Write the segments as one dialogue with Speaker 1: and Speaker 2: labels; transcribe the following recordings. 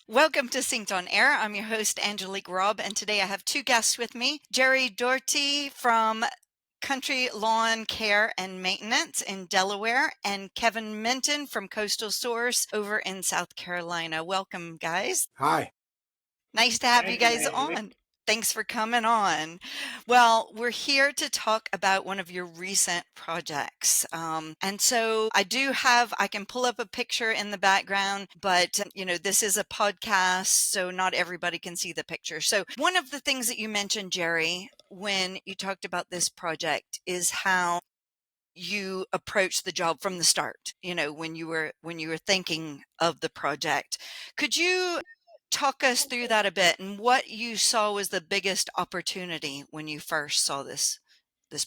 Speaker 1: Welcome to Synced on Air. I'm your host, Angelique Robb, and today I have two guests with me. Jerry Dougherty from Country Lawn Care and Maintenance in Delaware, and Kevin Minton from Coastal Source over in South Carolina. Welcome, guys.
Speaker 2: Hi.
Speaker 1: Nice to have you
Speaker 3: Thank you,
Speaker 1: guys
Speaker 3: Angelique.
Speaker 1: on. Thanks for coming on. Well, we're here to talk about one of your recent projects. And so I can pull up a picture in the background, but this is a podcast, so not everybody can see the picture. So one of the things that you mentioned, Jerry, when you talked about this project is how you approached the job from the start, when you were thinking of the project. Could you talk us through that a bit and what you saw was the biggest opportunity when you first saw this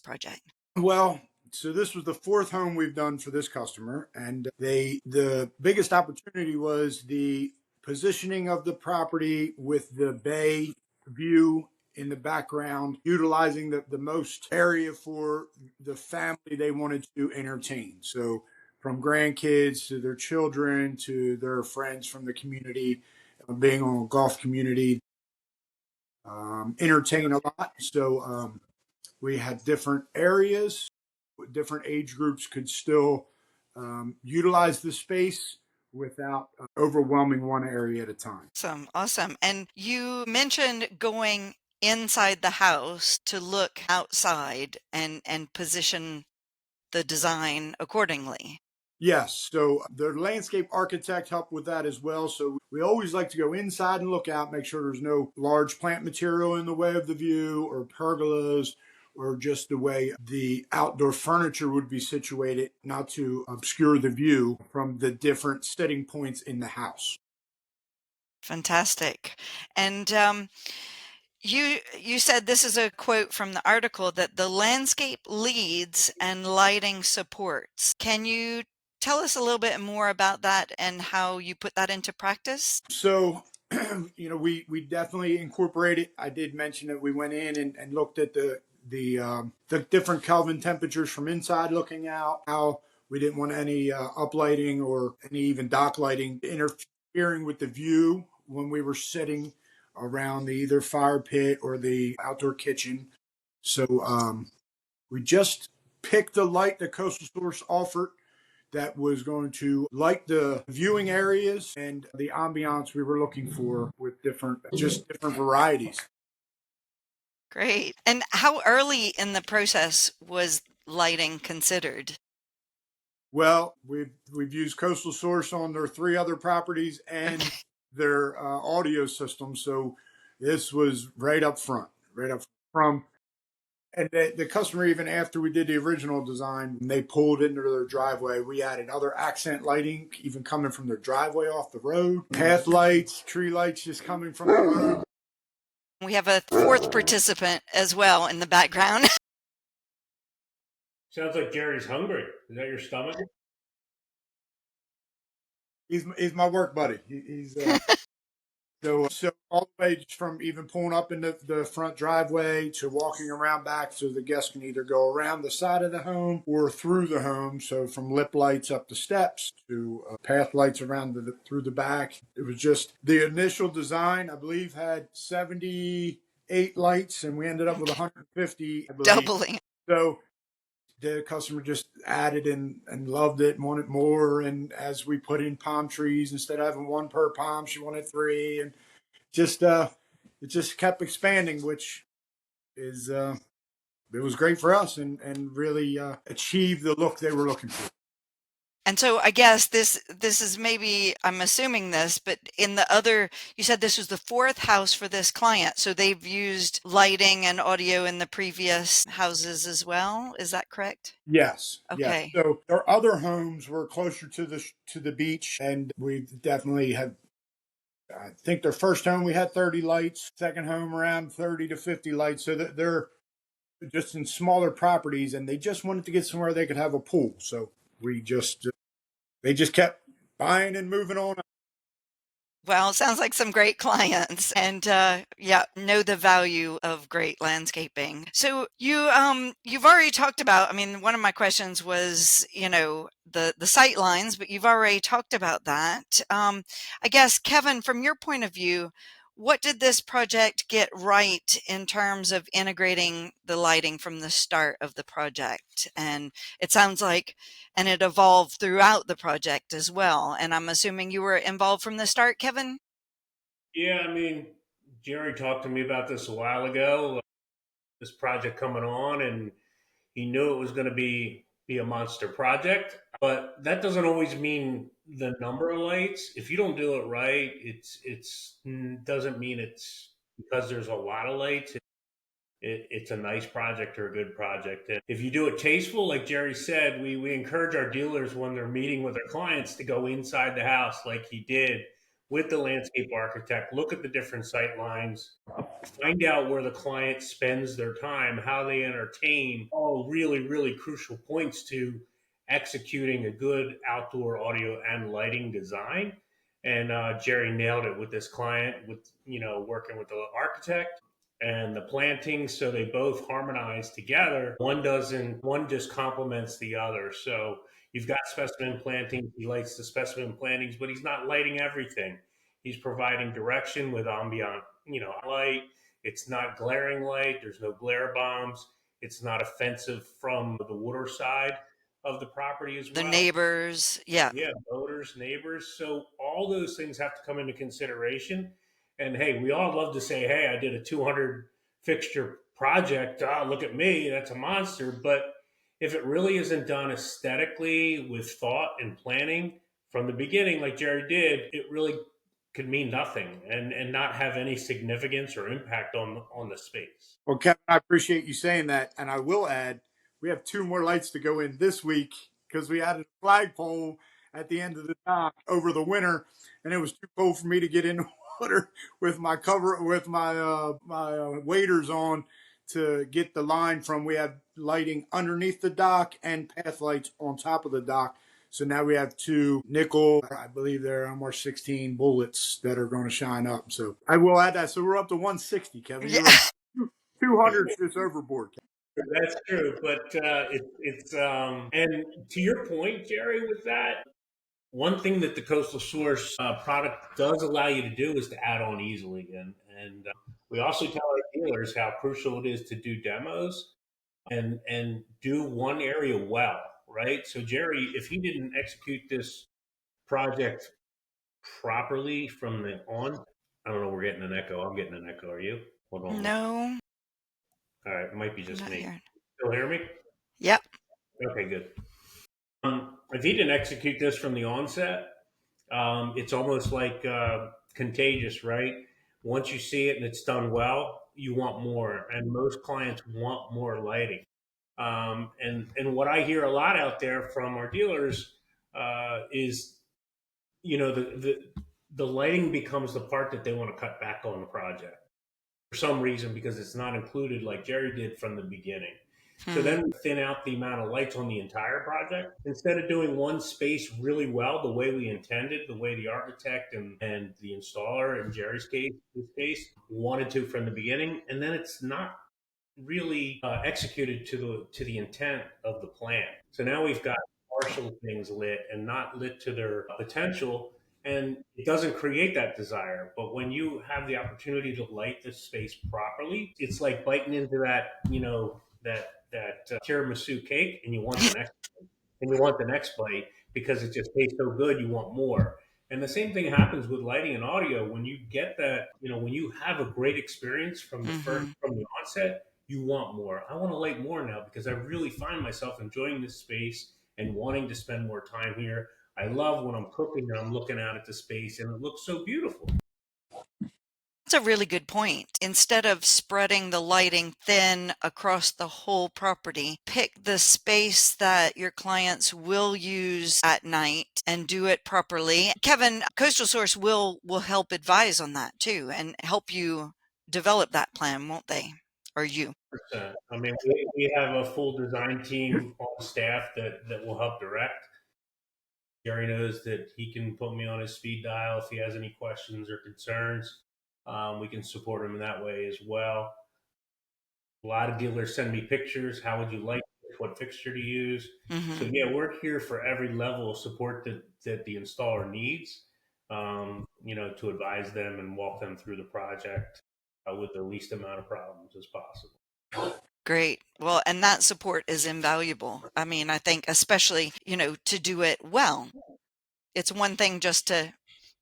Speaker 1: project?
Speaker 2: Well, so this was the fourth home we've done for this customer, and the biggest opportunity was the positioning of the property with the bay view in the background, utilizing the most area for the family they wanted to entertain. So from grandkids to their children to their friends from the community, being on a golf community, entertain a lot. So we had different areas, different age groups could still utilize the space without overwhelming one area at a time.
Speaker 1: Awesome. And you mentioned going inside the house to look outside and position the design accordingly.
Speaker 2: Yes, so the landscape architect helped with that as well. So we always like to go inside and look out, make sure there's no large plant material in the way of the view or pergolas or just the way the outdoor furniture would be situated, not to obscure the view from the different sitting points in the house.
Speaker 1: Fantastic. And you said, this is a quote from the article, that the landscape leads and lighting supports. Can you tell us a little bit more about that and how you put that into practice?
Speaker 2: So, we definitely incorporated. I did mention that we went in and looked at the different Kelvin temperatures from inside looking out. How we didn't want any uplighting or any even dock lighting interfering with the view when we were sitting around the either fire pit or the outdoor kitchen. So we just picked the light that Coastal Source offered that was going to light the viewing areas and the ambiance we were looking for with different varieties.
Speaker 1: Great. And how early in the process was lighting considered?
Speaker 2: Well, we've used Coastal Source on their three other properties and
Speaker 1: Okay.
Speaker 2: their audio system, so this was right up from. And the customer, even after we did the original design, when they pulled into their driveway, we added other accent lighting, even coming from their driveway off the road. Path lights, tree lights just coming from the road.
Speaker 1: We have a fourth participant as well in the background.
Speaker 3: Sounds like Jerry's hungry. Is that your stomach?
Speaker 2: He's my work buddy. He's so all the way from even pulling up in the front driveway to walking around back, so the guests can either go around the side of the home or through the home. So from lip lights up the steps to path lights around through the back. It was just the initial design, I believe, had 78 lights, and we ended up with 150, I believe.
Speaker 1: Doubling.
Speaker 2: So the customer just added and loved it and wanted more. And as we put in palm trees, instead of having one per palm, she wanted three. And just it just kept expanding, which is it was great for us and really achieved the look they were looking for.
Speaker 1: And so I guess this is, maybe I'm assuming this, but you said this was the fourth house for this client. So they've used lighting and audio in the previous houses as well. Is that correct?
Speaker 2: Yes.
Speaker 1: Okay.
Speaker 2: So our other homes were closer to the beach, and we definitely had. I think their first home we had 30 lights. Second home around 30 to 50 lights. So that they're just in smaller properties, and they just wanted to get somewhere they could have a pool. So they just kept buying and moving on.
Speaker 1: Well, sounds like some great clients and yeah, know the value of great landscaping. So you've already talked about, I mean, one of my questions was, the sight lines, but you've already talked about that. I guess Kevin, from your point of view, what did this project get right in terms of integrating the lighting from the start of the project? And it sounds like and it evolved throughout the project as well. And I'm assuming you were involved from the start, Kevin?
Speaker 3: Yeah, I mean, Jerry talked to me about this a while ago. This project coming on, and he knew it was going to be a monster project. But that doesn't always mean the number of lights. If you don't do it right, it's doesn't mean it's because there's a lot of lights. It's a nice project or a good project. And if you do it tasteful, like Jerry said, we encourage our dealers when they're meeting with their clients to go inside the house like he did with the landscape architect, look at the different sight lines, find out where the client spends their time, how they entertain, all really, really crucial points to executing a good outdoor audio and lighting design. And Jerry nailed it with this client, with working with the architect and the plantings, so they both harmonize together. One just complements the other. So you've got specimen plantings. He lights the specimen plantings, but he's not lighting everything. He's providing direction with ambient, light. It's not glaring light. There's no glare bombs. It's not offensive from the water side of the property as
Speaker 1: The
Speaker 3: well.
Speaker 1: neighbors, yeah.
Speaker 3: Yeah, voters, neighbors. So all those things have to come into consideration. And hey, we all love to say, "Hey, I did a 200 fixture project. Ah, look at me, that's a monster." But if it really isn't done aesthetically with thought and planning from the beginning, like Jerry did, it really could mean nothing and not have any significance or impact on the space.
Speaker 2: Well, Kevin, I appreciate you saying that. And I will add, we have two more lights to go in this week because we added a flagpole at the end of the dock over the winter, and it was too cold for me to get in the water with my cover with my waders on to get the line from. We have lighting underneath the dock and path lights on top of the dock. So now we have two nickel, I believe they're almost 16 bullets that are going to shine up. So I will add that. So we're up to 160, Kevin.
Speaker 1: Yeah.
Speaker 2: You're 200 is overboard.
Speaker 3: That's true, but and to your point, Jerry, with that, one thing that the Coastal Source product does allow you to do is to add on easily, and we also tell our dealers how crucial it is to do demos and do one area well, right? So Jerry, if he didn't execute this project properly from the on, I don't know, we're getting an echo. I'm getting an echo. Are you? Hold on.
Speaker 1: No,
Speaker 3: All right, it might be
Speaker 1: I'm
Speaker 3: just
Speaker 1: not
Speaker 3: me.
Speaker 1: here.
Speaker 3: Still hear me?
Speaker 1: Yep.
Speaker 3: Okay, good. If he didn't execute this from the onset, it's almost like contagious, right? Once you see it and it's done well, you want more, and most clients want more lighting. And what I hear a lot out there from our dealers is, the lighting becomes the part that they want to cut back on the project for some reason because it's not included like Jerry did from the beginning. So
Speaker 1: Hmm.
Speaker 3: then we thin out the amount of lights on the entire project. Instead of doing one space really well, the way we intended, the way the architect and the installer, in Jerry's case, this case, wanted to from the beginning, and then it's not really executed to the intent of the plan. So now we've got partial things lit and not lit to their potential, and it doesn't create that desire. But when you have the opportunity to light the space properly, it's like biting into that tiramisu cake, and you want the next bite because it just tastes so good, you want more. And the same thing happens with lighting and audio. When you get that, when you have a great experience from
Speaker 1: Hmm.
Speaker 3: from the onset, you want more. I want to light more now because I really find myself enjoying this space and wanting to spend more time here. I love when I'm cooking and I'm looking out at the space and it looks so beautiful.
Speaker 1: That's a really good point. Instead of spreading the lighting thin across the whole property, pick the space that your clients will use at night and do it properly. Kevin, Coastal Source will help advise on that too and help you develop that plan, won't they? Or you?
Speaker 3: I mean, we have a full design team on staff that will help direct. Jerry knows that he can put me on his speed dial if he has any questions or concerns. We can support him in that way as well. A lot of dealers send me pictures. How would you like it? What fixture to use? So
Speaker 1: Hmm.
Speaker 3: yeah, we're here for every level of support that the installer needs. To advise them and walk them through the project with the least amount of problems as possible.
Speaker 1: Great. Well, and that support is invaluable. I mean, I think especially, to do it well. It's one thing just to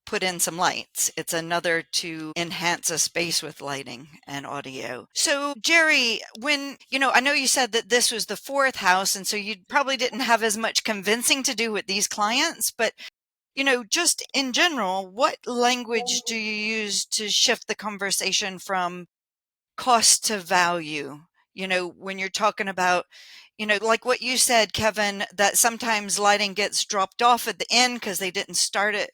Speaker 1: put in some lights. It's another to enhance a space with lighting and audio. So, Jerry, I know you said that this was the fourth house, and so you probably didn't have as much convincing to do with these clients, but just in general, what language do you use to shift the conversation from cost to value? When you're talking about, like what you said, Kevin, that sometimes lighting gets dropped off at the end because they didn't start it,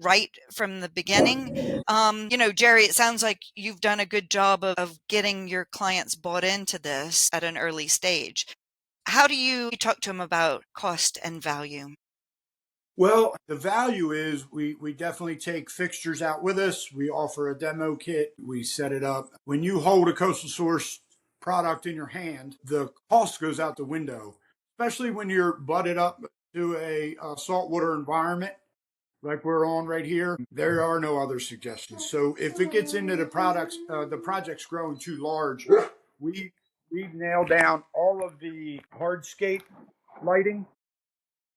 Speaker 1: right from the beginning. Jerry, it sounds like you've done a good job of getting your clients bought into this at an early stage. How do you talk to them about cost and value?
Speaker 2: Well, the value is we definitely take fixtures out with us. We offer a demo kit. We set it up. When you hold a Coastal Source product in your hand, the cost goes out the window, especially when you're butted up to a saltwater environment like we're on right here. There are no other suggestions. So if it gets into the project's growing too large, we we nail down all of the hardscape lighting,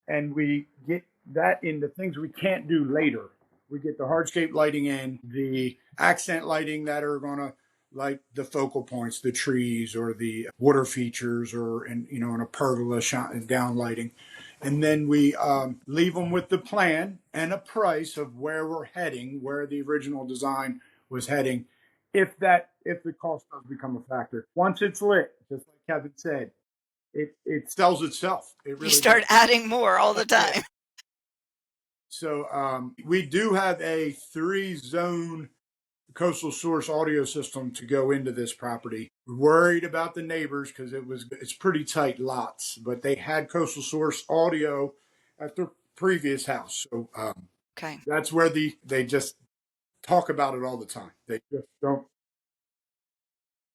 Speaker 2: and we get that into things we can't do later. We get the hardscape lighting in, the accent lighting that are going to like the focal points, the trees or the water features, or in a pergola down lighting, and then we leave them with the plan and a price of where we're heading, where the original design was heading. If the cost does become a factor, once it's lit, just like Kevin said, it sells itself. It
Speaker 1: You
Speaker 2: really
Speaker 1: start
Speaker 2: does.
Speaker 1: adding more all the
Speaker 2: Yeah.
Speaker 1: time.
Speaker 2: So we do have a 3 zone Coastal Source audio system to go into this property. We're worried about the neighbors because it's pretty tight lots, but they had Coastal Source audio at their previous house. So
Speaker 1: Okay.
Speaker 2: that's where they just talk about it all the time. They just don't.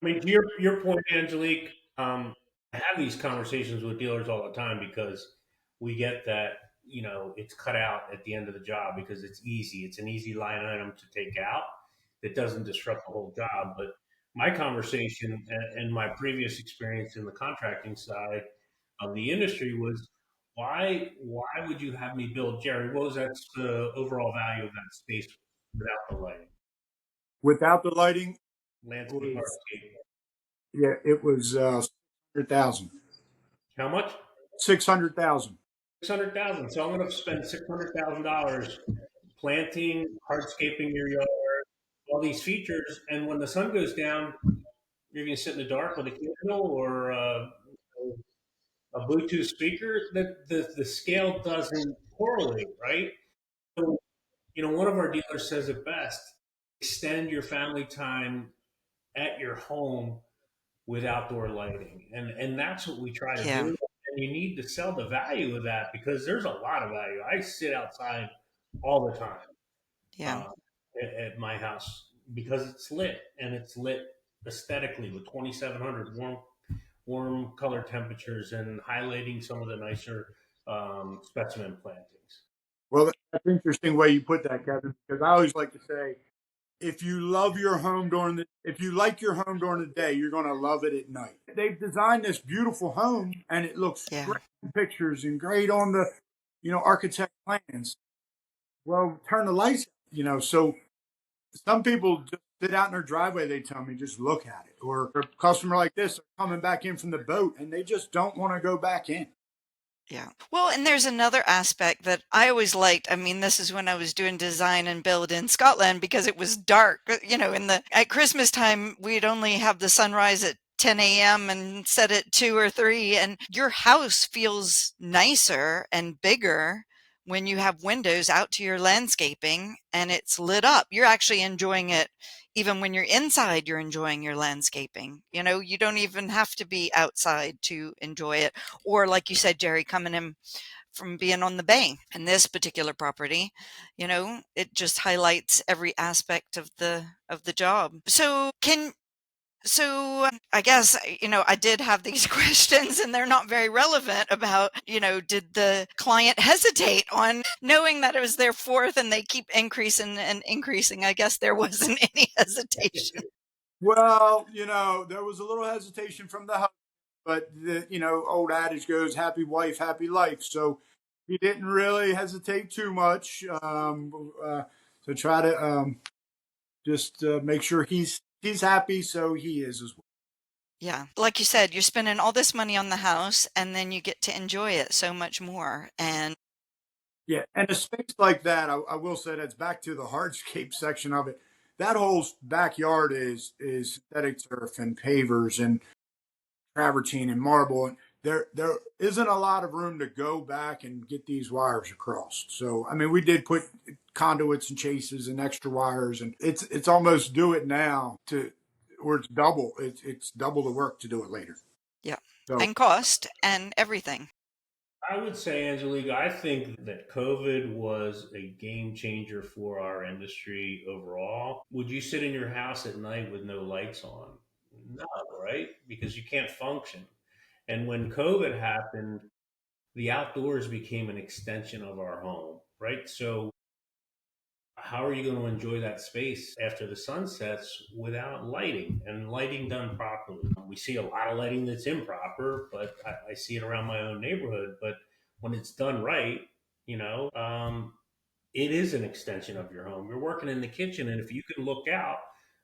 Speaker 3: I mean, to your point, Angelique, I have these conversations with dealers all the time because we get that it's cut out at the end of the job because it's easy. It's an easy line item to take out that doesn't disrupt the whole job. But my conversation and my previous experience in the contracting side of the industry was why would you have me build, Jerry? What was that the overall value of that space without the lighting,
Speaker 2: Without the lighting, it
Speaker 3: landscape,
Speaker 2: was
Speaker 3: hardscape?
Speaker 2: yeah, it was 600,000.
Speaker 3: How much?
Speaker 2: 600,000.
Speaker 3: 600,000. So I'm going to spend $600,000 planting, hardscaping your yard, all these features, and when the sun goes down, you're going to sit in the dark with a candle or a Bluetooth speaker. That the scale doesn't correlate, right? So one of our dealers says it best: extend your family time at your home with outdoor lighting, and that's what we try to
Speaker 1: Yeah.
Speaker 3: do. And you need to sell the value of that because there's a lot of value. I sit outside all the time
Speaker 1: Yeah.
Speaker 3: uh, at my house because it's lit and it's lit aesthetically with 2700 warm color temperatures and highlighting some of the nicer specimen plantings.
Speaker 2: Well, that's an interesting way you put that, Kevin, because I always like to say, if you like your home during the day, you're going to love it at night. They've designed this beautiful home and it looks
Speaker 1: Yeah.
Speaker 2: great in pictures and great on the, architect plans. Well, turn the lights, so some people just sit out in their driveway, they tell me, just look at it. Or a customer like this are coming back in from the boat and they just don't want to go back in.
Speaker 1: Yeah. Well, and there's another aspect that I always liked. I mean, this is when I was doing design and build in Scotland because it was dark. At Christmas time, we'd only have the sunrise at 10 a.m. and set at 2 or 3, and your house feels nicer and bigger when you have windows out to your landscaping and it's lit up. You're actually enjoying it. Even when you're inside, you're enjoying your landscaping. You don't even have to be outside to enjoy it, or like you said, Jerry, coming in from being on the bay. And this particular property, it just highlights every aspect of the job. So I guess, I did have these questions and they're not very relevant about, did the client hesitate on knowing that it was their fourth and they keep increasing and increasing? I guess there wasn't any hesitation.
Speaker 2: Well, there was a little hesitation from the husband, but the old adage goes, "Happy wife, happy life." So he didn't really hesitate too much. So try to just make sure he's happy, so he is as well.
Speaker 1: Yeah. Like you said, you're spending all this money on the house and then you get to enjoy it so much more. And
Speaker 2: Yeah, and a space like that, I will say that's back to the hardscape section of it. That whole backyard is synthetic turf and pavers and travertine and marble, and there isn't a lot of room to go back and get these wires across. So I mean, we did put conduits and chases and extra wires, and it's almost do it now to or it's double the work to do it later.
Speaker 1: yeah,
Speaker 2: So
Speaker 1: and cost and everything.
Speaker 3: I would say, Angelique, I think that COVID was a game changer for our industry overall. Would you sit in your house at night with no lights on? No, right? Because you can't function. And when COVID happened, the outdoors became an extension of our home, right? So how are you going to enjoy that space after the sun sets without lighting and lighting done properly? We see a lot of lighting that's improper, but I see it around my own neighborhood. But when it's done right, you know, um, it is an extension of your home. You're working in the kitchen, and if you can look out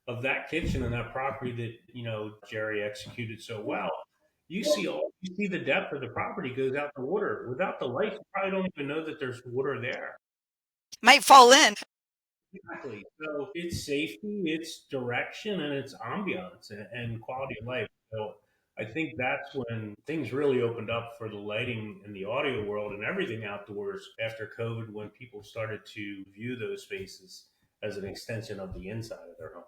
Speaker 3: of that kitchen and that property that Jerry executed so well, you see the depth of the property goes out the water. Without the light, you probably don't even know that there's water there.
Speaker 1: Might fall in.
Speaker 3: Exactly. So it's safety, it's direction, and it's ambiance and quality of life. So I think that's when things really opened up for the lighting and the audio world and everything outdoors after COVID, when people started to view those spaces as an extension of the inside of their home.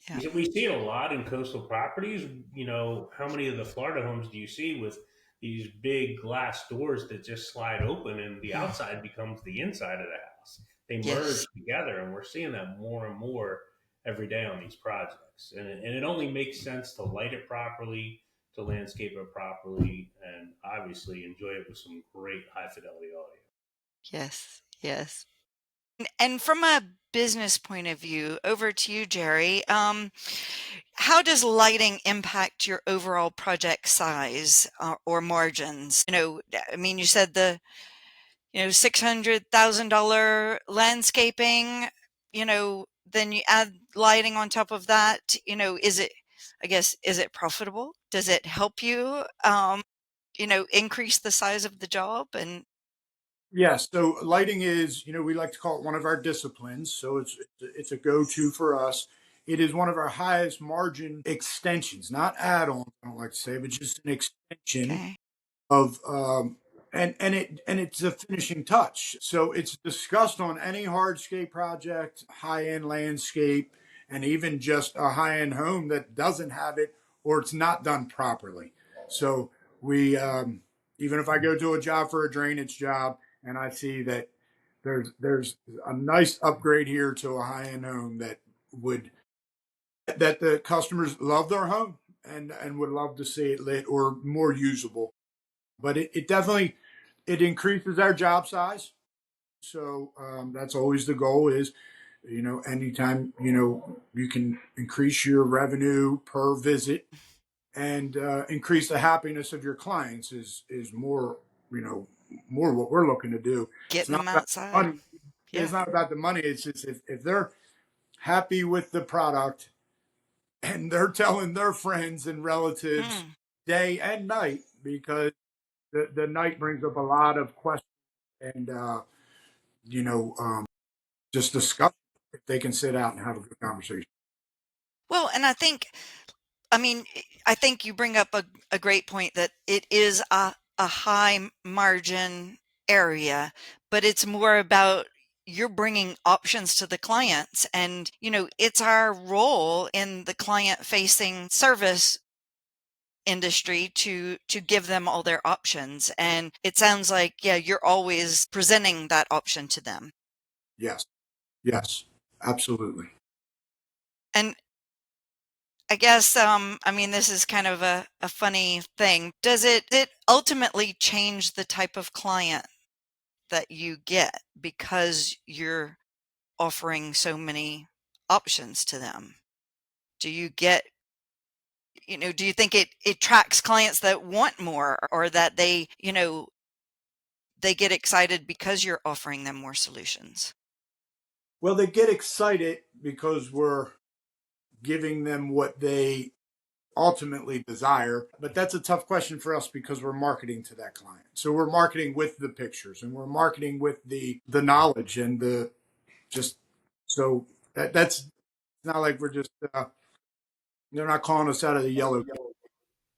Speaker 1: Yeah.
Speaker 3: We see it a lot in coastal properties. How many of the Florida homes do you see with these big glass doors that just slide open and the
Speaker 1: Mm.
Speaker 3: outside becomes the inside of the house? They merge
Speaker 1: Yes.
Speaker 3: together, and we're seeing that more and more every day on these projects. And it only makes sense to light it properly, to landscape it properly, and obviously enjoy it with some great high fidelity audio.
Speaker 1: Yes. Yes. And from a business point of view, over to you, Jerry. How does lighting impact your overall project size or margins? I mean, you said the $600,000 landscaping. Then you add lighting on top of that. I guess, is it profitable? Does it help you, increase the size of the job? And
Speaker 2: yes, so lighting is, we like to call it one of our disciplines. So it's a go-to for us. It is one of our highest margin extensions, not add-ons, I don't like to say, but just an extension
Speaker 1: okay.
Speaker 2: of it's a finishing touch. So it's discussed on any hardscape project, high-end landscape, and even just a high-end home that doesn't have it or it's not done properly. So we even if I go to a job for a drainage job and I see that there's a nice upgrade here to a high-end home would that the customers love their home and would love to see it lit or more usable, but it definitely it increases our job size. So that's always the goal is, anytime, you can increase your revenue per visit and increase the happiness of your clients is more, more what we're looking to do. It's
Speaker 1: Getting
Speaker 2: not
Speaker 1: them
Speaker 2: about
Speaker 1: outside.
Speaker 2: money.
Speaker 1: Yeah.
Speaker 2: It's not about the money. It's just if they're happy with the product and they're telling their friends and relatives
Speaker 1: Hmm.
Speaker 2: day and night, because the night brings up a lot of questions and you know just discuss if they can sit out and have a good conversation.
Speaker 1: Well, and I mean, I think you bring up a great point that it is a high margin area, but it's more about you're bringing options to the clients. And, it's our role in the client facing service industry to give them all their options. And it sounds like, yeah, you're always presenting that option to them.
Speaker 2: Yes. Yes. Absolutely.
Speaker 1: And I guess, I mean, this is kind of a funny thing. Does it ultimately change the type of client that you get because you're offering so many options to them? Do you get, do you think it tracks clients that want more, or that they get excited because you're offering them more solutions?
Speaker 2: Well, they get excited because we're giving them what they ultimately desire. But that's a tough question for us because we're marketing to that client. So we're marketing with the pictures and we're marketing with the knowledge and the just so that's not like we're just they're not calling us out of the yellow.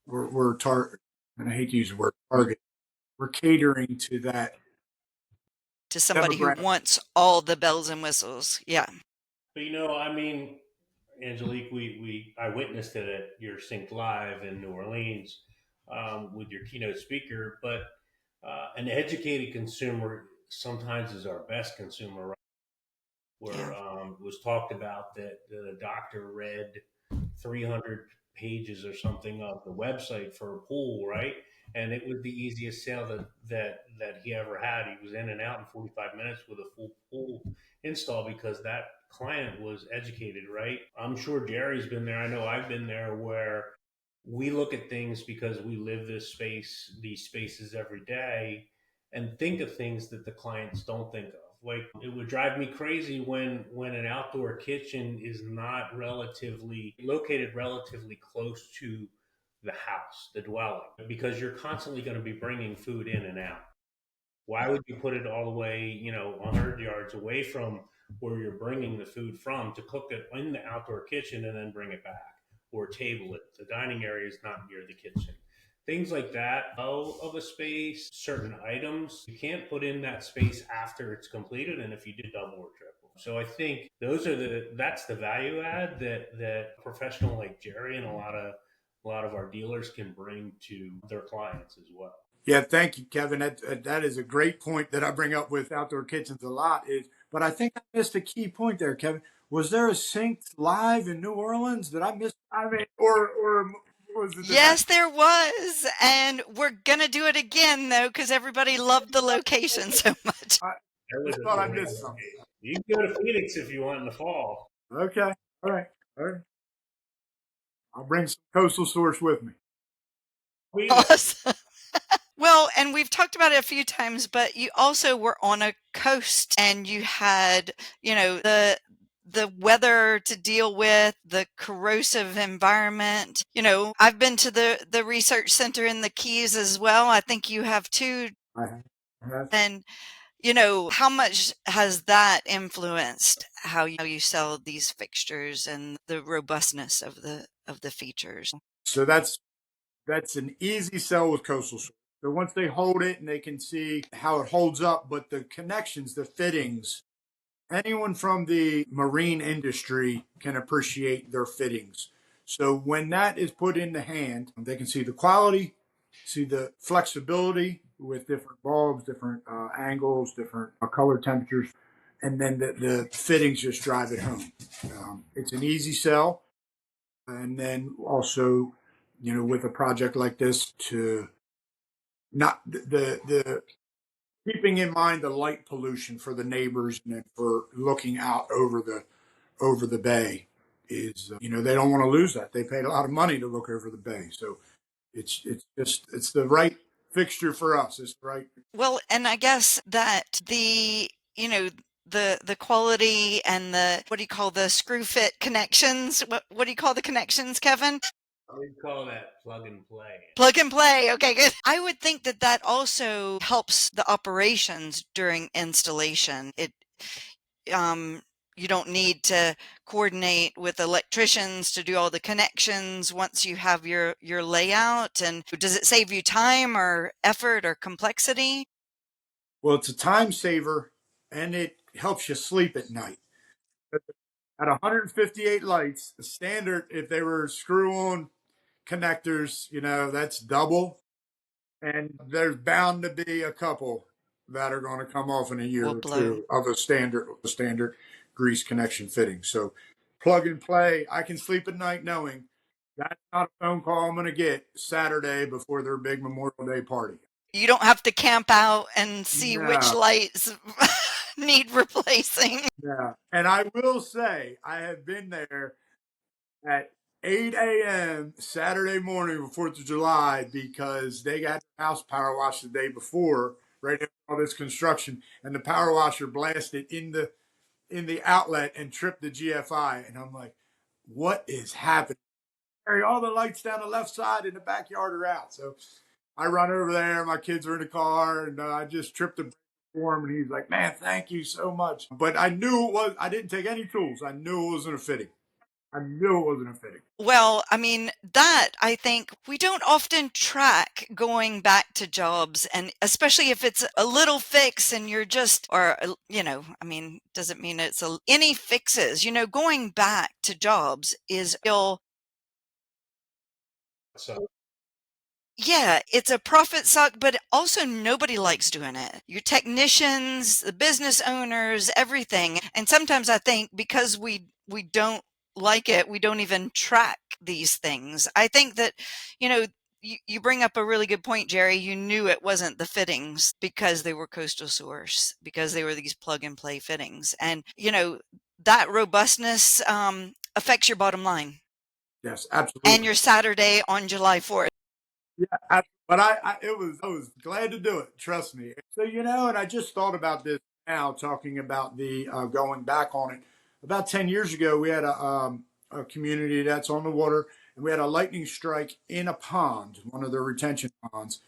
Speaker 2: We're target, and I hate to use the word target. We're catering to that
Speaker 1: To somebody who
Speaker 2: demographic.
Speaker 1: wants all the bells and whistles. Yeah.
Speaker 3: But I mean, Angelique, I witnessed it at your Sync Live in New Orleans with your keynote speaker. But an educated consumer sometimes is our best consumer, right?
Speaker 1: Yeah.
Speaker 3: Where it was talked about that the doctor read 300 pages or something of the website for a pool, right? And it was the easiest sale that he ever had. He was in and out in 45 minutes with a full pool install because that client was educated, right? I'm sure Jerry's been there. I know I've been there where we look at things because we live these spaces every day, and think of things that the clients don't think of. Like, it would drive me crazy when an outdoor kitchen is not relatively located relatively close to the house, the dwelling, because you're constantly going to be bringing food in and out. Why would you put it all the way, 100 yards away from where you're bringing the food from to cook it in the outdoor kitchen and then bring it back or table it? The dining area is not near the kitchen. Things like that. Of a space, certain items, you can't put in that space after it's completed, and if you did, double or triple. So I think that's the value add that a professional like Jerry and a lot of our dealers can bring to their clients as well.
Speaker 2: Yeah, thank you, Kevin. That is a great point that I bring up with outdoor kitchens a lot. But I think I missed a key point there, Kevin. Was there a Synced Live in New Orleans? Did I miss? I mean, or was it that
Speaker 1: Yes, there was. And we're going to do it again, though, because everybody loved the location so much.
Speaker 2: I
Speaker 3: That was
Speaker 2: just
Speaker 3: a
Speaker 2: thought I
Speaker 3: great
Speaker 2: missed something?
Speaker 3: location. You can go to Phoenix if you want in the fall.
Speaker 2: Okay, all right, all right. I'll bring some coastal source with me.
Speaker 3: Phoenix.
Speaker 1: Awesome. Well, and we've talked about it a few times, but you also were on a coast and you had, the weather to deal with, the corrosive environment. I've been to the research center in the Keys as well. I think you have too.
Speaker 2: I have. I have.
Speaker 1: And how much has that influenced how you sell these fixtures and the robustness of the features?
Speaker 2: So that's an easy sell with coastal source. So once they hold it and they can see how it holds up, but the connections, the fittings, anyone from the marine industry can appreciate their fittings. So when that is put in the hand, they can see the quality, see the flexibility with different bulbs, different angles, different color temperatures, and then the fittings just drive it home. It's an easy sell, and then also, with a project like this, to not the keeping in mind the light pollution for the neighbors and for looking out over the bay is they don't want to lose that. They paid a lot of money to look over the bay, so it's the right fixture for us. It's the right.
Speaker 1: Well, and I guess that the quality and the, what do you call the screw fit connections? What do you call the connections, Kevin?
Speaker 3: We call that plug and play.
Speaker 1: Plug and play. Okay, good. I would think that that also helps the operations during installation. Um, you don't need to coordinate with electricians to do all the connections once you have your layout. And does it save you time or effort or complexity?
Speaker 2: Well, it's a time saver, and it helps you sleep at night. At 158 lights, the standard, if they were screw on connectors, that's double. And there's bound to be a couple that are going to come off in a year
Speaker 1: Will
Speaker 2: or
Speaker 1: blow.
Speaker 2: two of a standard grease connection fitting. So plug and play. I can sleep at night knowing that's not a phone call I'm going to get Saturday before their big Memorial Day party.
Speaker 1: You don't have to camp out and see which
Speaker 2: No,
Speaker 1: lights need replacing.
Speaker 2: no. And I will say, I have been there at 8 a.m. Saturday morning of 4th of July because they got the house power washed the day before, right after all this construction, and the power washer blasted in the outlet and tripped the GFI. And I'm like, what is happening? All the lights down the left side in the backyard are out. So I run over there. My kids are in the car, and I just tripped the brake for him. And he's like, "Man, thank you so much." But I knew it was. I didn't take any tools. I knew it wasn't a fitting. I knew it wasn't a fitting.
Speaker 1: Well, I mean, that I think we don't often track going back to jobs, and especially if it's a little fix and you're just, or, I mean, doesn't mean it's any fixes, going back to jobs is still.
Speaker 3: So
Speaker 1: Yeah, it's a profit suck, but also nobody likes doing it. Your technicians, the business owners, everything. And sometimes I think because we don't like it, we don't even track these things. I think that, you bring up a really good point, Jerry. You knew it wasn't the fittings because they were Coastal Source, because they were these plug and play fittings. And, that robustness affects your bottom line
Speaker 2: Yes,
Speaker 1: and
Speaker 2: absolutely.
Speaker 1: your Saturday on July 4th.
Speaker 2: Yeah, but I was glad to do it. Trust me. So and I just thought about this now, talking about the going back on it. About 10 years ago, we had a community that's on the water, and we had a lightning strike in a pond, one of the retention ponds,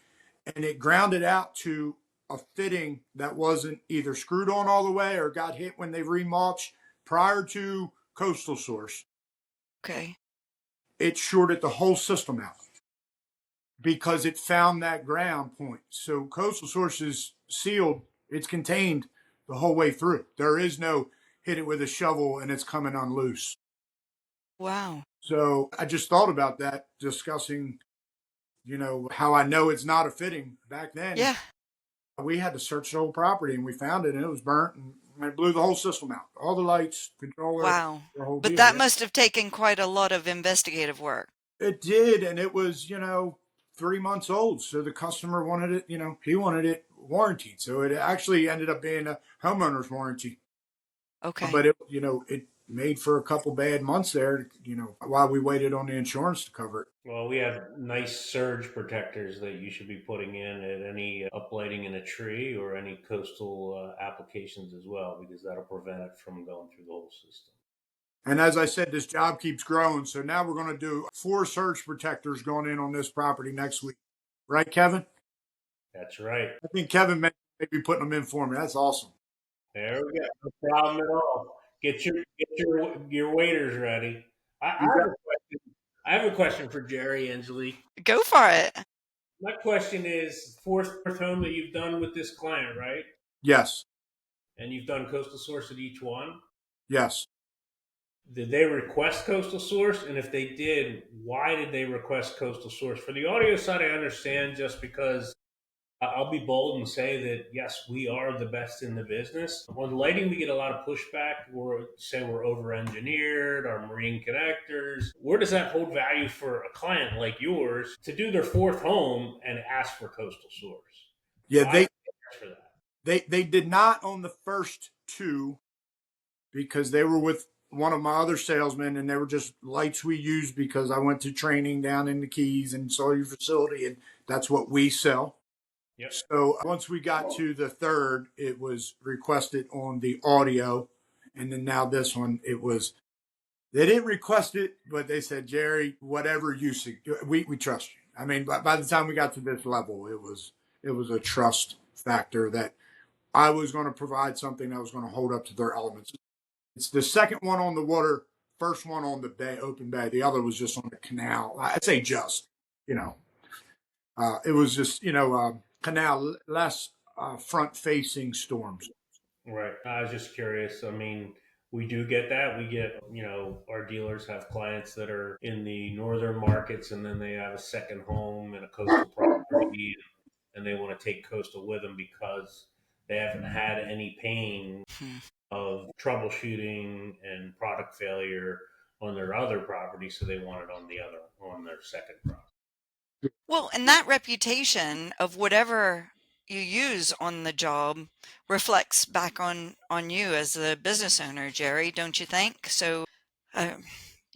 Speaker 2: and it grounded out to a fitting that wasn't either screwed on all the way or got hit when they remulched prior to Coastal Source.
Speaker 1: Okay.
Speaker 2: It shorted the whole system out because it found that ground point. So Coastal Source is sealed, it's contained the whole way through. There is no hit it with a shovel and it's coming unloose.
Speaker 1: Wow.
Speaker 2: So I just thought about that, discussing, how I know it's not a fitting. Back then,
Speaker 1: Yeah.
Speaker 2: we had to search the whole property and we found it and it was burnt and it blew the whole system out. All the lights, controller,
Speaker 1: Wow.
Speaker 2: the whole
Speaker 1: But
Speaker 2: deal.
Speaker 1: that
Speaker 2: Yeah.
Speaker 1: must have taken quite a lot of investigative work.
Speaker 2: It did, and it was 3 months old. So the customer wanted it. He wanted it warranted. So it actually ended up being a homeowner's warranty.
Speaker 1: Okay.
Speaker 2: But it made for a couple bad months there. While we waited on the insurance to cover it.
Speaker 3: well, we have nice surge protectors that you should be putting in at any uplighting in a tree or any coastal applications as well, because that'll prevent it from going through the whole system.
Speaker 2: And as I said, this job keeps growing. So now we're going to do 4 surge protectors going in on this property next week. Right, Kevin?
Speaker 3: That's right.
Speaker 2: I think Kevin may be putting them in for me. That's awesome.
Speaker 3: There we go. No problem at all. Get your waiters ready. I, I
Speaker 2: You
Speaker 3: have
Speaker 2: got
Speaker 3: a question. I have a question for Jerry, Angeli.
Speaker 1: Go for it.
Speaker 3: My question is, fourth home that you've done with this client, right?
Speaker 2: Yes.
Speaker 3: And you've done Coastal Source at each one.
Speaker 2: Yes.
Speaker 3: Did they request Coastal Source? And if they did, why did they request Coastal Source? For the audio side, I understand, just because I'll be bold and say that, yes, we are the best in the business. On lighting, we get a lot of pushback. We're over engineered, our marine connectors. Where does that hold value for a client like yours to do their fourth home and ask for Coastal Source?
Speaker 2: Yeah,
Speaker 3: Why
Speaker 2: they
Speaker 3: ask for that?
Speaker 2: they did not on the first two because they were with one of my other salesmen and they were just lights we used because I went to training down in the Keys and saw your facility and that's what we sell.
Speaker 3: Yep.
Speaker 2: So once we got to the third, it was requested on the audio. And then now this one, they didn't request it, but they said, Jerry, whatever you see, we trust you. I mean, by the time we got to this level, it was a trust factor that I was going to provide something that was going to hold up to their elements. It's the second one on the water, first one on the bay, open bay. The other was just on the canal. I'd say you know, it was just, canal, less front facing storms.
Speaker 3: Right. I was just curious. I mean, We do get that. We get, our dealers have clients that are in the northern markets, and then they have a second home in a coastal property, and they want to take coastal with them because they haven't had any pain
Speaker 1: Hmm.
Speaker 3: of troubleshooting and product failure on their other property, so they want it on their second property.
Speaker 1: Well, and that reputation of whatever you use on the job reflects back on you as the business owner, Jerry, don't you think? So, uh,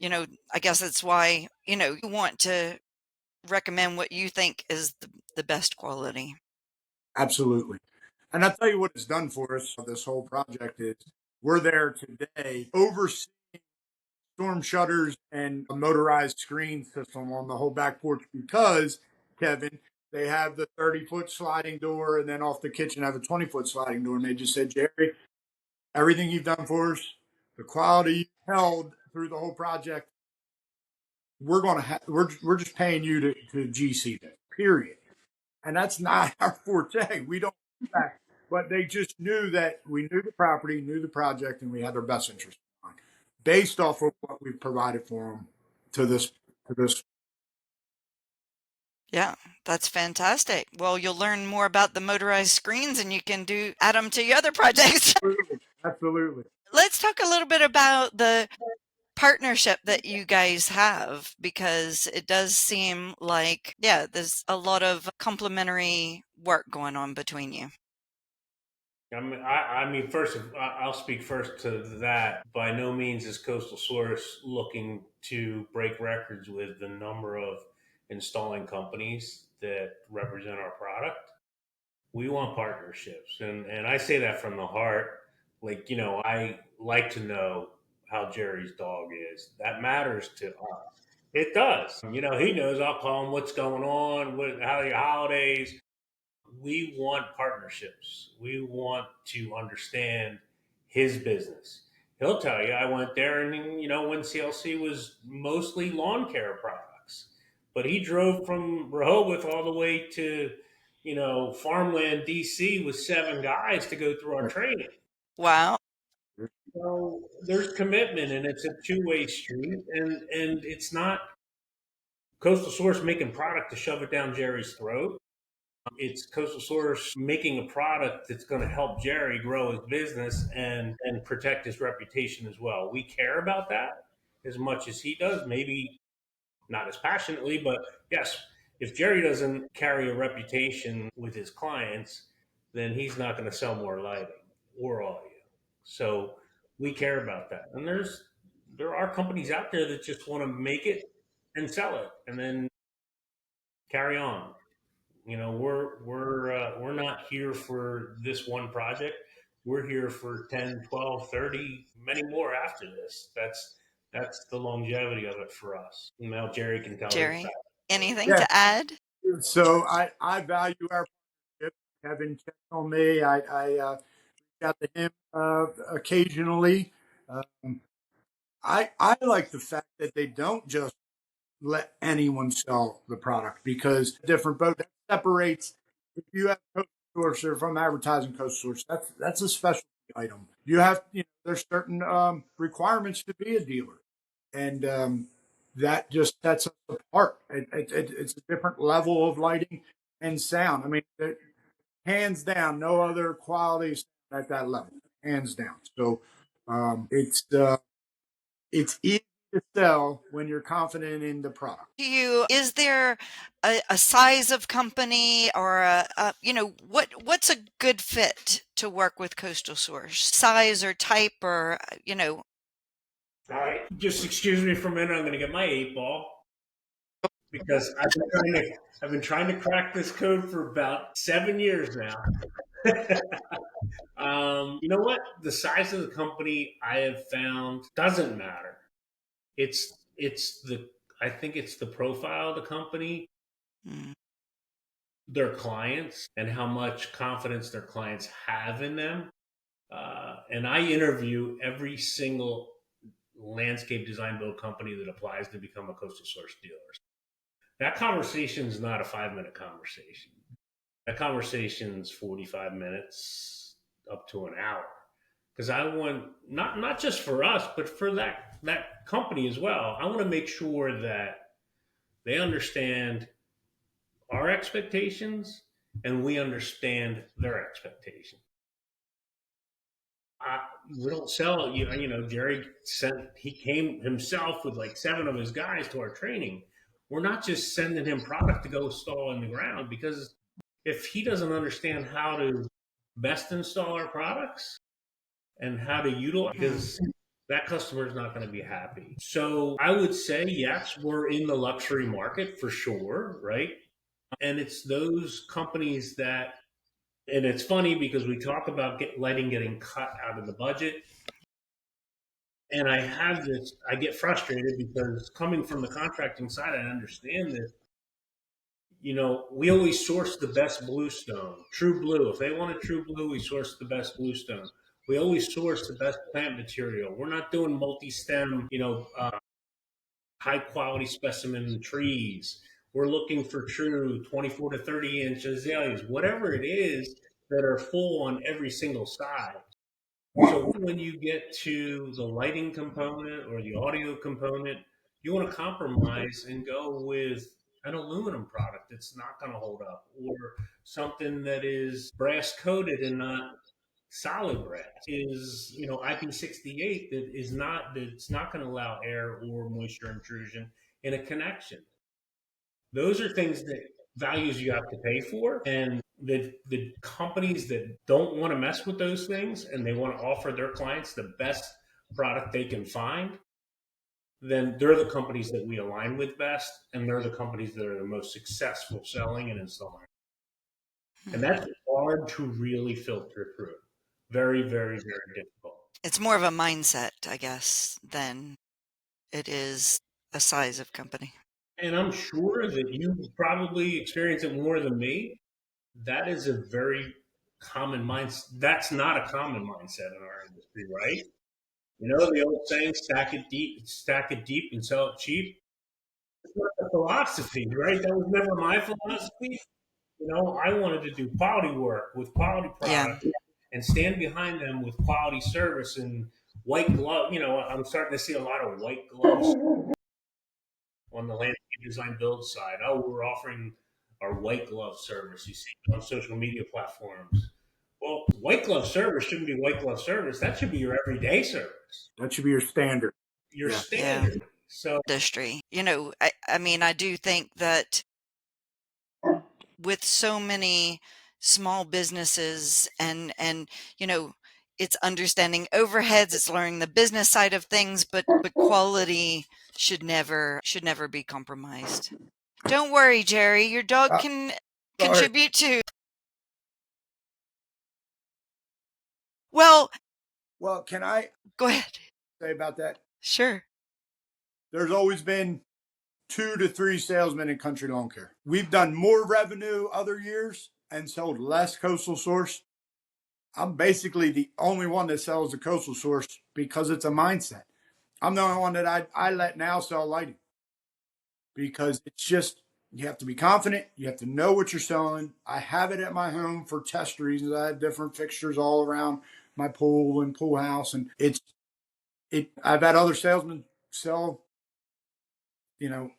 Speaker 1: I guess that's why, you want to recommend what you think is the best quality.
Speaker 2: Absolutely. And I'll tell you what it's done for us. This whole project is we're there today overseeing storm shutters and a motorized screen system on the whole back porch because, Kevin, they have the 30-foot sliding door, and then off the kitchen have a 20-foot sliding door. And they just said, Jerry, everything you've done for us, the quality you held through the whole project, we're just paying you to GC that, period. And that's not our forte. We don't do that. But they just knew that we knew the property, knew the project, and we had their best interest in mind, based off of what we provided for them to this.
Speaker 1: Yeah, that's fantastic. Well, you'll learn more about the motorized screens and you can add them to your other projects.
Speaker 2: Absolutely, absolutely.
Speaker 1: Let's talk a little bit about the partnership that you guys have because it does seem like, yeah, there's a lot of complementary work going on between you.
Speaker 3: First, I'll speak first to that. By no means is Coastal Source looking to break records with the number of installing companies that represent our product. We want partnerships, and I say that from the heart. Like, I like to know how Jerry's dog is. That matters to us. It does. He knows. I'll call him. What's going on? How are your holidays? We want partnerships. We want to understand his business. He'll tell you, I went there and, when CLC was mostly lawn care products, but he drove from Rehoboth all the way to, farmland DC with 7 guys to go through our training.
Speaker 1: Wow.
Speaker 3: So there's commitment, and it's a two-way street, and it's not Coastal Source making product to shove it down Jerry's throat. It's Coastal Source making a product that's going to help Jerry grow his business and protect his reputation as well. We care about that as much as he does, maybe not as passionately, but yes, if Jerry doesn't carry a reputation with his clients, then he's not going to sell more lighting or audio. So we care about that. And there are companies out there that just want to make it and sell it and then carry on. We're not here for this one project. We're here for 10, 12, 30, many more after this. That's the longevity of it for us. Now Jerry can tell his
Speaker 1: Jerry,
Speaker 3: side.
Speaker 1: anything
Speaker 2: Yeah.
Speaker 1: to add?
Speaker 2: So I value our partnership. Kevin checks on me. I reach out to him occasionally. Um, I like the fact that they don't just let anyone sell the product because different boat that separates. If you have Coast Source or from advertising Coast Source, that's a specialty item. You have there's certain requirements to be a dealer, and that just sets us apart. It's a different level of lighting and sound. I mean, hands down, no other qualities at that level, hands down. So it's easy to sell when you're confident in the product.
Speaker 1: Is there a size of company or what's a good fit to work with Coastal Source? Size or type or,
Speaker 3: All right, just excuse me for a minute. I'm going to get my 8 ball because I've been trying to crack this code for about 7 years now. You know what? The size of the company I have found doesn't matter. It's the I think it's the profile of the company,
Speaker 1: mm,
Speaker 3: their clients, and how much confidence their clients have in them. And I interview every single landscape design build company that applies to become a Coastal Source dealer. That conversation is not a 5 minute conversation. That conversation's 45 minutes up to an hour because I want not just for us, but for that company as well. I want to make sure that they understand our expectations and we understand their expectations. I, we don't sell, Jerry he came himself with like 7 of his guys to our training. We're not just sending him product to go install in the ground, because if he doesn't understand how to best install our products and how to utilize,
Speaker 1: Hmm.
Speaker 3: because that customer is not going to be happy. So I would say, yes, we're in the luxury market for sure, right? And it's those companies that, and it's funny because we talk about lighting getting cut out of the budget. And I get frustrated because coming from the contracting side, I understand this. We always source the best bluestone, true blue. If they want a true blue, we source the best bluestone. We always source the best plant material. We're not doing multi-stem, high quality specimen trees. We're looking for true 24 to 30-inch azaleas, whatever it is that are full on every single side. So when you get to the lighting component or the audio component, you want to compromise and go with an aluminum product that's not going to hold up, or something that is brass coated and not solid brass, is IP68, that's not going to allow air or moisture intrusion in a connection. Those are things that values you have to pay for, and the companies that don't want to mess with those things and they want to offer their clients the best product they can find, then they're the companies that we align with best, and they're the companies that are the most successful selling and installing. And
Speaker 1: Hmm.
Speaker 3: that's hard to really filter through. Very, very, very difficult.
Speaker 1: It's more of a mindset, I guess, than it is a size of company.
Speaker 3: And I'm sure that you probably experience it more than me. That is a very common mindset. That's not a common mindset in our industry, right? The old saying, stack it deep and sell it cheap. It's not a philosophy, right? That was never my philosophy. I wanted to do quality work with quality
Speaker 1: Yeah.
Speaker 3: product and stand behind them with quality service and white glove. I'm starting to see a lot of white gloves on the landscape design build side. Oh, we're offering our white glove service. You see it on social media platforms. Well, white glove service shouldn't be white glove service. That should be your everyday service,
Speaker 2: That should be your standard.
Speaker 3: your
Speaker 2: Yeah.
Speaker 1: Yeah.
Speaker 3: standard. So,
Speaker 1: Industry. I mean, I do think that with so many small businesses and it's understanding overheads, it's learning the business side of things, but quality should never be compromised. Don't worry, Jerry, your dog
Speaker 2: Uh,
Speaker 1: can
Speaker 2: sorry.
Speaker 1: contribute too. Well,
Speaker 2: Well, can I
Speaker 1: go ahead.
Speaker 2: say about that?
Speaker 1: Sure.
Speaker 2: There's always been 2 to 3 salesmen in country lawn care. We've done more revenue other years and sold less coastal source. I'm basically the only one that sells the coastal source because it's a mindset. I'm the only one that I let now sell lighting because it's just, you have to be confident. You have to know what you're selling. I have it at my home for test reasons. I have different fixtures all around my pool and pool house. And I've had other salesmen sell, you know,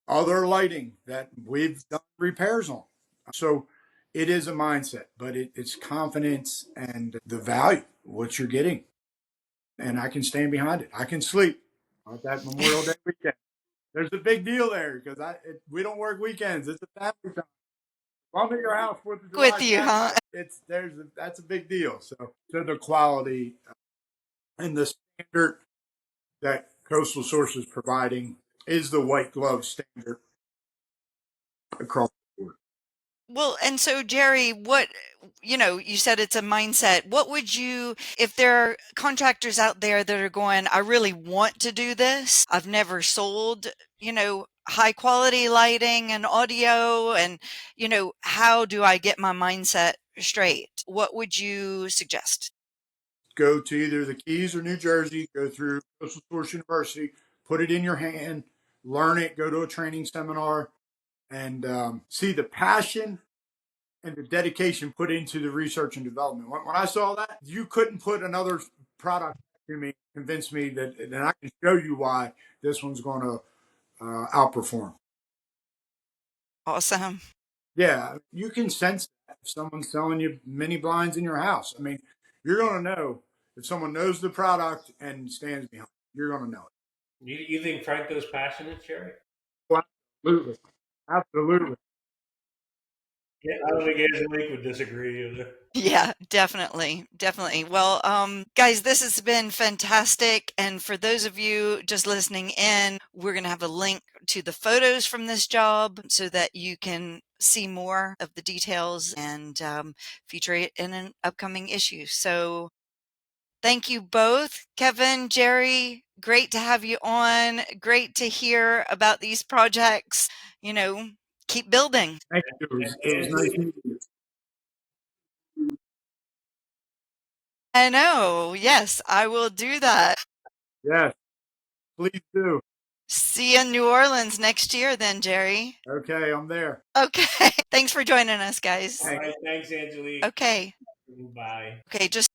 Speaker 2: other lighting that we've done repairs on. So it is a mindset, but it's confidence and the value, what you're getting. And I can stand behind it. I can sleep on that Memorial Day weekend. There's a big deal there because we don't work weekends. It's a family time. If I'm at your house 4th of
Speaker 1: With
Speaker 2: July
Speaker 1: you, huh?
Speaker 2: Saturday, that's a big deal. So the quality and the standard that Coastal Source is providing is the white glove standard across the board.
Speaker 1: Well, and so Jerry, you said it's a mindset. What would you, if there are contractors out there that are going, I really want to do this. I've never sold, high quality lighting and audio, and, how do I get my mindset straight? What would you suggest?
Speaker 2: Go to either the Keys or New Jersey, go through Coastal Source University, put it in your hand, learn it, go to a training seminar, and see the passion and the dedication put into the research and development. When I saw that, you couldn't put another product to me, convince me that I can show you why this one's going to outperform.
Speaker 1: Awesome.
Speaker 2: Yeah, you can sense that if someone's selling you mini blinds in your house. I mean, you're going to know if someone knows the product and stands behind it. You're going to know it.
Speaker 3: You think Franco's passionate, Jerry?
Speaker 2: Well, absolutely. Absolutely.
Speaker 3: Yeah, I don't think Angelique would disagree either.
Speaker 1: Yeah, definitely. Definitely. Well, guys, this has been fantastic. And for those of you just listening in, we're going to have a link to the photos from this job so that you can see more of the details and feature it in an upcoming issue. So thank you both, Kevin, Jerry. Great to have you on. Great to hear about these projects. You know, keep building.
Speaker 2: Thank you. It was nice
Speaker 3: Angelique,
Speaker 2: meeting you.
Speaker 1: I know. Yes, I will do that.
Speaker 2: Yes, please do.
Speaker 1: See you in New Orleans next year, then, Jerry.
Speaker 2: Okay, I'm there.
Speaker 1: Okay. Thanks for joining us, guys.
Speaker 3: all right, thanks, Angelique.
Speaker 1: Okay.
Speaker 3: Bye.
Speaker 1: Okay. Just